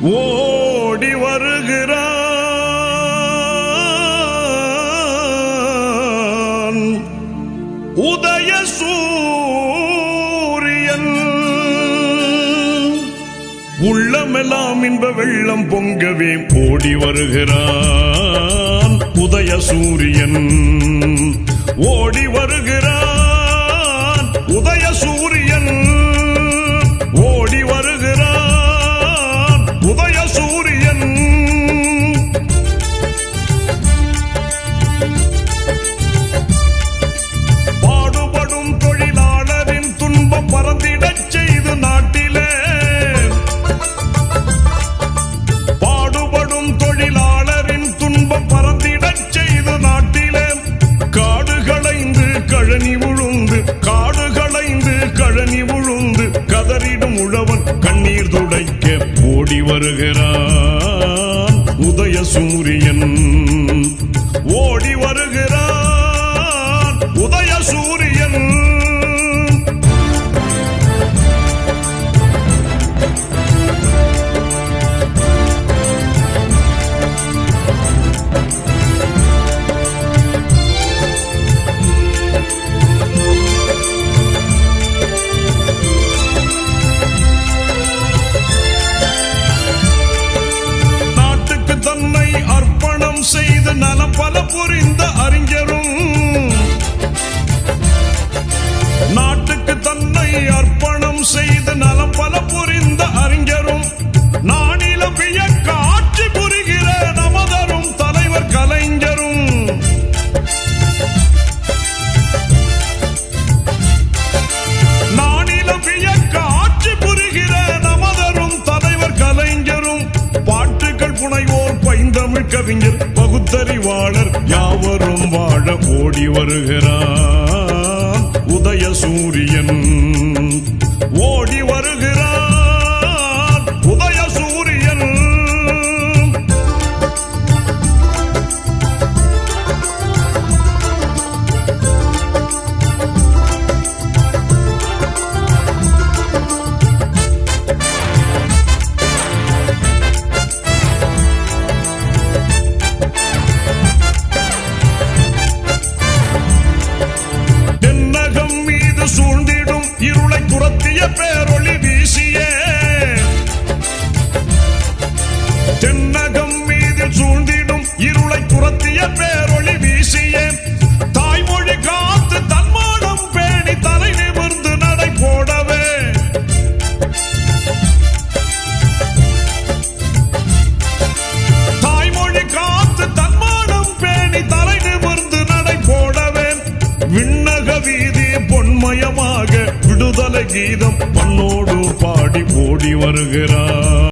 ஓடி வருகிறான் உதய சூரியன். உள்ளமெல்லாம் இன்ப வெள்ளம் பொங்கவே ஓடி வருகிறான் உதய சூரியன். ஓடி வருகிறான் உதய சூரியன். ஓடி வருகிறான் உதய சூரியன். பாடுபடும் தொழிலாளரின் துன்பம் பறந்திடச் செய்து நாட்டிலே, பாடுபடும் தொழிலாளரின் துன்பம் பறந்திடச் செய்து நாட்டிலே, காடு களைந்து கழனி உழுந்து, காடு களைந்து கழனி உழுந்து கதறிடும் உழவன் கண்ணீர் துடைக்க ஓடி வருகிறான் உதய சூரியன். ஓடி வருகிறான் உதய சூரியன். செய்து நலம் பல புரிந்த அறிஞரும், நாட்டுக்கு தன்னை அர்ப்பணம் செய்து நலம் பல புரிந்த அறிஞரும், நானிலம் வியக்க ஆட்சி புரிகிற நமதரும் தலைவர் கலைஞரும், நானிலம் வியக்க ஆட்சி புரிகிற நமதரும் தலைவர் கலைஞரும், பாட்டுகள் புனைவோர் பைந்தமிழ் கவிஞர் பகுத்தறிவாளர் யாவரும் வாழ ஓடி வருகிறான் உதய சூரியன். ஓடி வருகிறான் உதய சூரியன். சூழ்ந்திடும் இருளை துரத்திய பேரொளி வீசியே, தென்னகம் மீது சூழ்ந்திடும் இருளை துரத்திய பேரொளி வீசியே, தாய்மொழி காத்து தன்மானம் பேணி தலை நிமிர்ந்து நடை போடவே, தாய்மொழி காத்து தன்மானம் பேணி தலை நிமிர்ந்து நடை போடவே, விண்ணக வீதி பொன்மயமாக விடுதலை கீதம் பண்ணோடு பாடி ஓடி வருகிறார்.